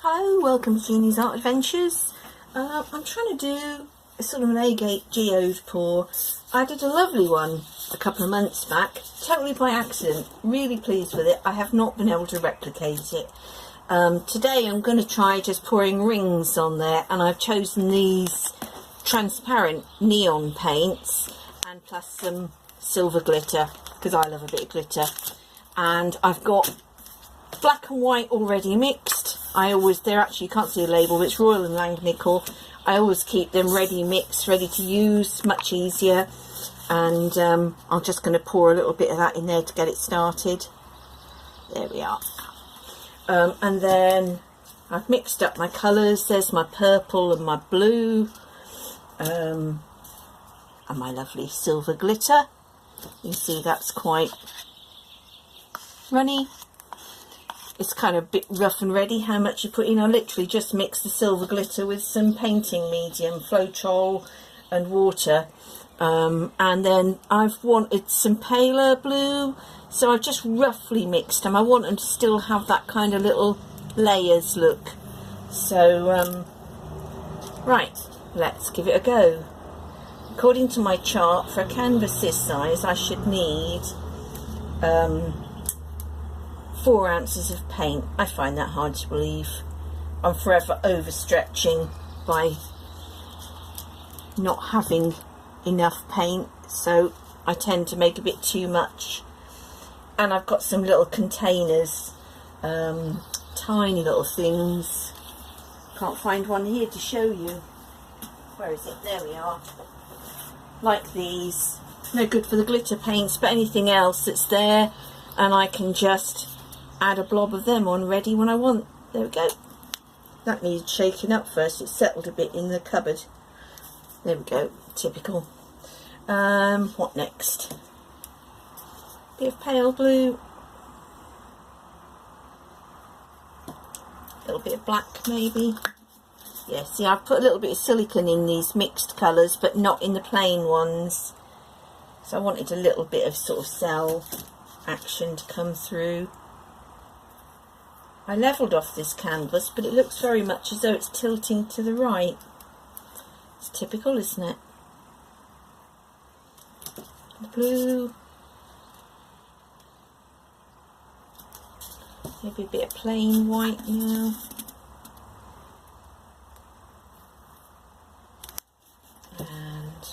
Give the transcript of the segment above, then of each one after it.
Hello, welcome to Jeannie's Art Adventures. I'm trying to do a sort of an agate geode pour. I did a lovely one a couple of months back, totally by accident. Really pleased with it. I have not been able to replicate it. Today I'm going to try just pouring rings on there, and I've chosen these transparent neon paints and plus some silver glitter because I love a bit of glitter. And I've got black and white already mixed. They're actually, you can't see the label, but it's Royal and Langnickel. I always keep them ready mixed, ready to use, much easier. And I'm just going to pour a little bit of that in there to get it started. There we are. And then I've mixed up my colours. There's my purple and my blue. And my lovely silver glitter. You see that's quite runny. It's kind of a bit rough and ready how much you put in. I literally just mixed the silver glitter with some painting medium, Floetrol and water. And then I've wanted some paler blue, so I've just roughly mixed them. I want them to still have that kind of little layers look. So, right, let's give it a go. According to my chart, for a canvas this size, I should need 4 ounces of paint. I find that hard to believe. I'm forever overstretching by not having enough paint, so I tend to make a bit too much. And I've got some little containers, tiny little things. Can't find one here to show you. Where is it? There we are. Like these. No good for the glitter paints, but anything else that's there, and I can just add a blob of them on ready when I want. There we go. That needs shaking up first. It settled a bit in the cupboard. There we go. Typical. What next? Bit of pale blue. A little bit of black maybe. Yeah, see, I've put a little bit of silicone in these mixed colours, but not in the plain ones. So I wanted a little bit of sort of cell action to come through. I levelled off this canvas, but it looks very much as though it's tilting to the right. It's typical, isn't it? The blue. Maybe a bit of plain white now. And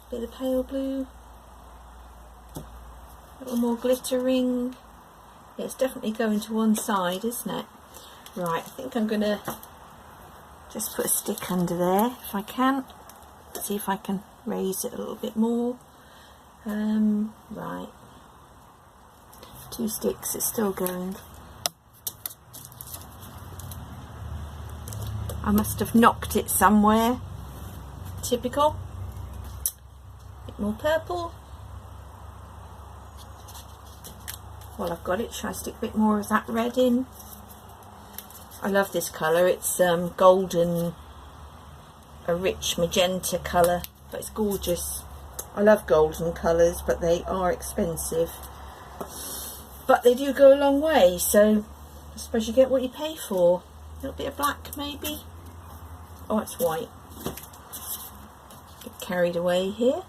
a bit of pale blue. A little more glittering. Yeah, it's definitely going to one side, isn't it? Right, I think I'm going to just put a stick under there if I can. See if I can raise it a little bit more. Right. 2 sticks, it's still going. I must have knocked it somewhere. Typical. A bit more purple. While I've got it, shall I stick a bit more of that red in? I love this colour. It's golden, a rich magenta colour, but it's gorgeous. I love golden colours, but they are expensive. But they do go a long way, so I suppose you get what you pay for. A little bit of black maybe. Oh, it's white. Get carried away here.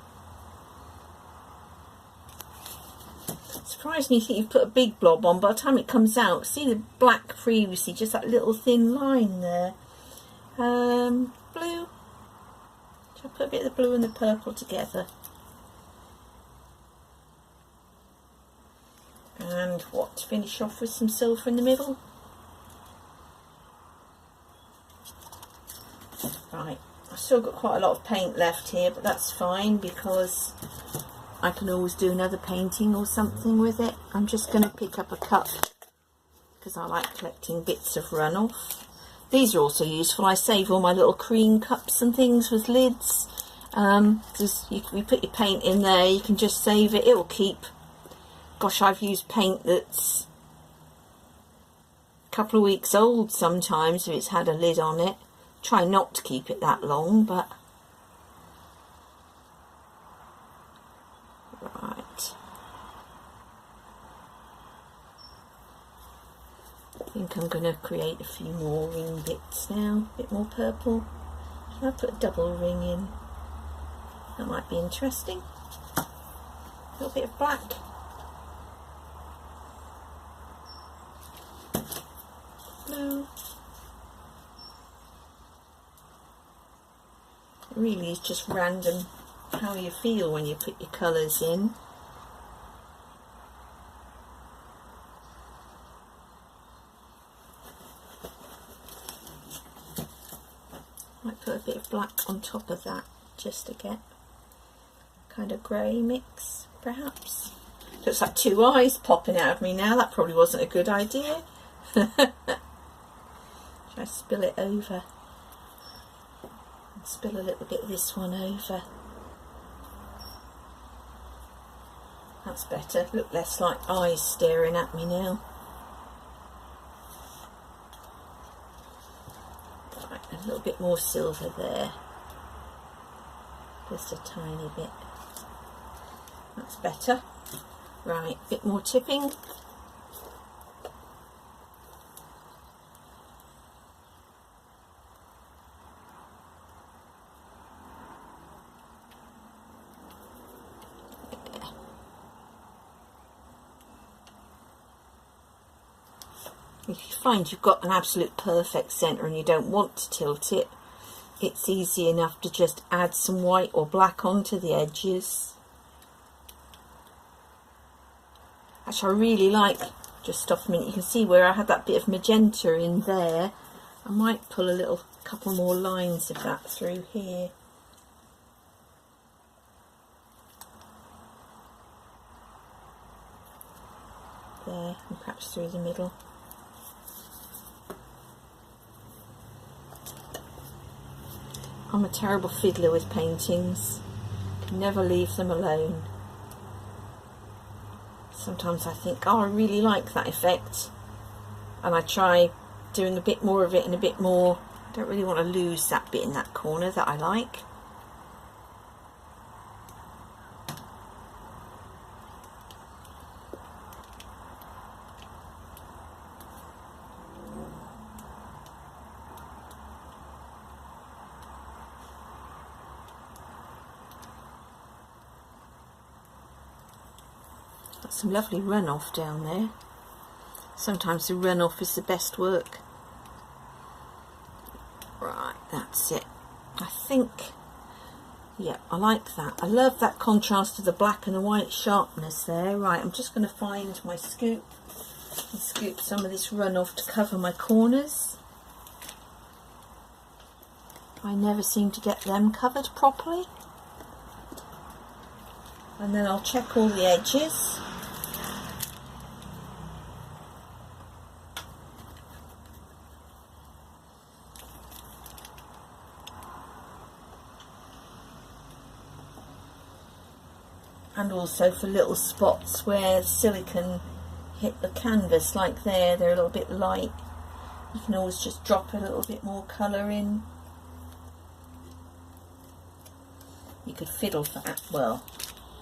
Surprised me you think you've put a big blob on. By the time it comes out, see the black previously, just that little thin line there. Blue. Shall I put a bit of the blue and the purple together? And what, to finish off with some silver in the middle? Right, I've still got quite a lot of paint left here, but that's fine because I can always do another painting or something with it. I'm just going to pick up a cup because I like collecting bits of runoff. These are also useful. I save all my little cream cups and things with lids. Because you put your paint in there, you can just save it. It will keep. Gosh, I've used paint that's a couple of weeks old sometimes if it's had a lid on it. Try not to keep it that long, but right. I think I'm going to create a few more ring bits now, a bit more purple. I'll put a double ring in, that might be interesting. A little bit of black. Blue. It really is just random how you feel when you put your colours in. Might put a bit of black on top of that just to get kind of grey mix, perhaps. Looks like two eyes popping out of me now. That probably wasn't a good idea. Should I spill it over? Spill a little bit of this one over. That's better. Look less like eyes staring at me now. Right, a little bit more silver there. Just a tiny bit. That's better. Right, a bit more tipping. If you find you've got an absolute perfect centre and you don't want to tilt it, it's easy enough to just add some white or black onto the edges. Actually, I really like, just stop a minute, you can see where I had that bit of magenta in there. I might pull a couple more lines of that through here. There, and perhaps through the middle. I'm a terrible fiddler with paintings. Can never leave them alone. Sometimes I think, oh, I really like that effect, and I try doing a bit more of it and a bit more. I don't really want to lose that bit in that corner that I like. Some lovely runoff down there. Sometimes the runoff is the best work. Right, that's it. I think, yeah, I like that. I love that contrast of the black and the white sharpness there. Right, I'm just going to find my scoop and scoop some of this runoff to cover my corners. I never seem to get them covered properly. And then I'll check all the edges. And also for little spots where silicone hit the canvas, like there, they're a little bit light. You can always just drop a little bit more colour in. You could fiddle for that, well,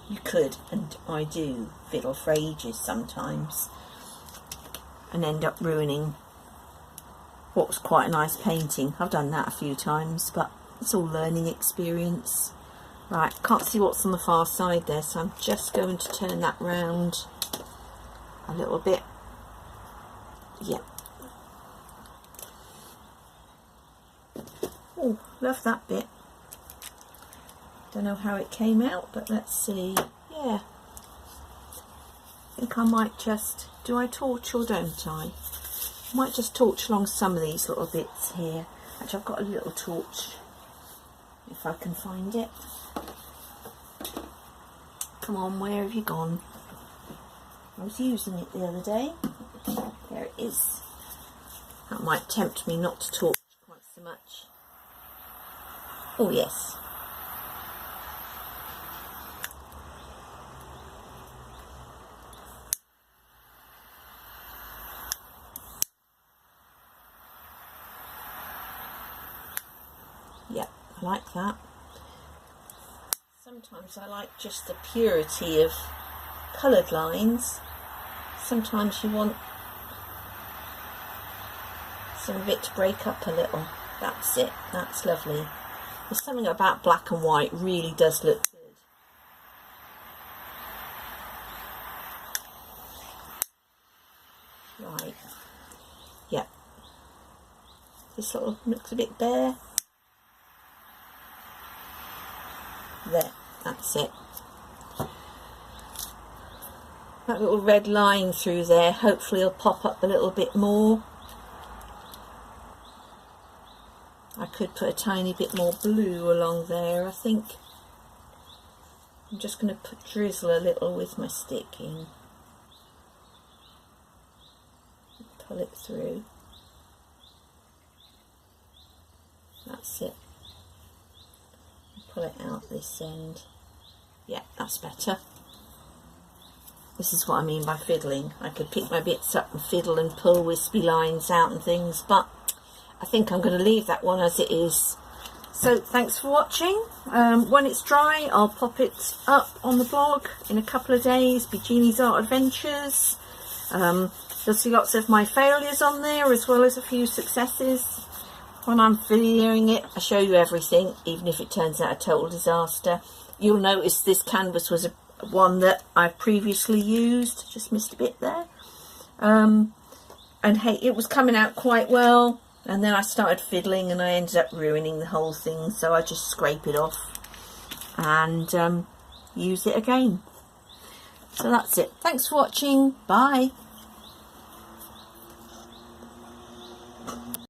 you could, and I do fiddle for ages sometimes, and end up ruining what was quite a nice painting. I've done that a few times, but it's all learning experience. Right, can't see what's on the far side there, so I'm just going to turn that round a little bit. Yeah. Oh, love that bit. Don't know how it came out, but let's see. Yeah. I think I might just, do I torch or don't I? I might just torch along some of these little bits here. Actually, I've got a little torch, if I can find it. Come on, where have you gone? I was using it the other day. There it is. That might tempt me not to torch quite so much. Oh yes. Yep, I like that. Sometimes I like just the purity of coloured lines. Sometimes you want some of it to break up a little. That's it, that's lovely. There's something about black and white really does look good. Right, yeah. This little looks a bit bare. There, that's it. That little red line through there, hopefully it'll pop up a little bit more. I could put a tiny bit more blue along there, I think. I'm just going to drizzle a little with my stick in. Pull it through. That's it. Pull it out this end. Yeah, that's better. This is what I mean by fiddling. I could pick my bits up and fiddle and pull wispy lines out and things, but I think I'm going to leave that one as it is. So thanks for watching. When it's dry, I'll pop it up on the blog in a couple of days. Be Jeannie's Art Adventures. You'll see lots of my failures on there as well as a few successes. When I'm videoing it, I show you everything, even if it turns out a total disaster. You'll notice this canvas was one that I previously used. Just missed a bit there. And hey, it was coming out quite well. And then I started fiddling and I ended up ruining the whole thing. So I just scrape it off and use it again. So that's it. Thanks for watching. Bye.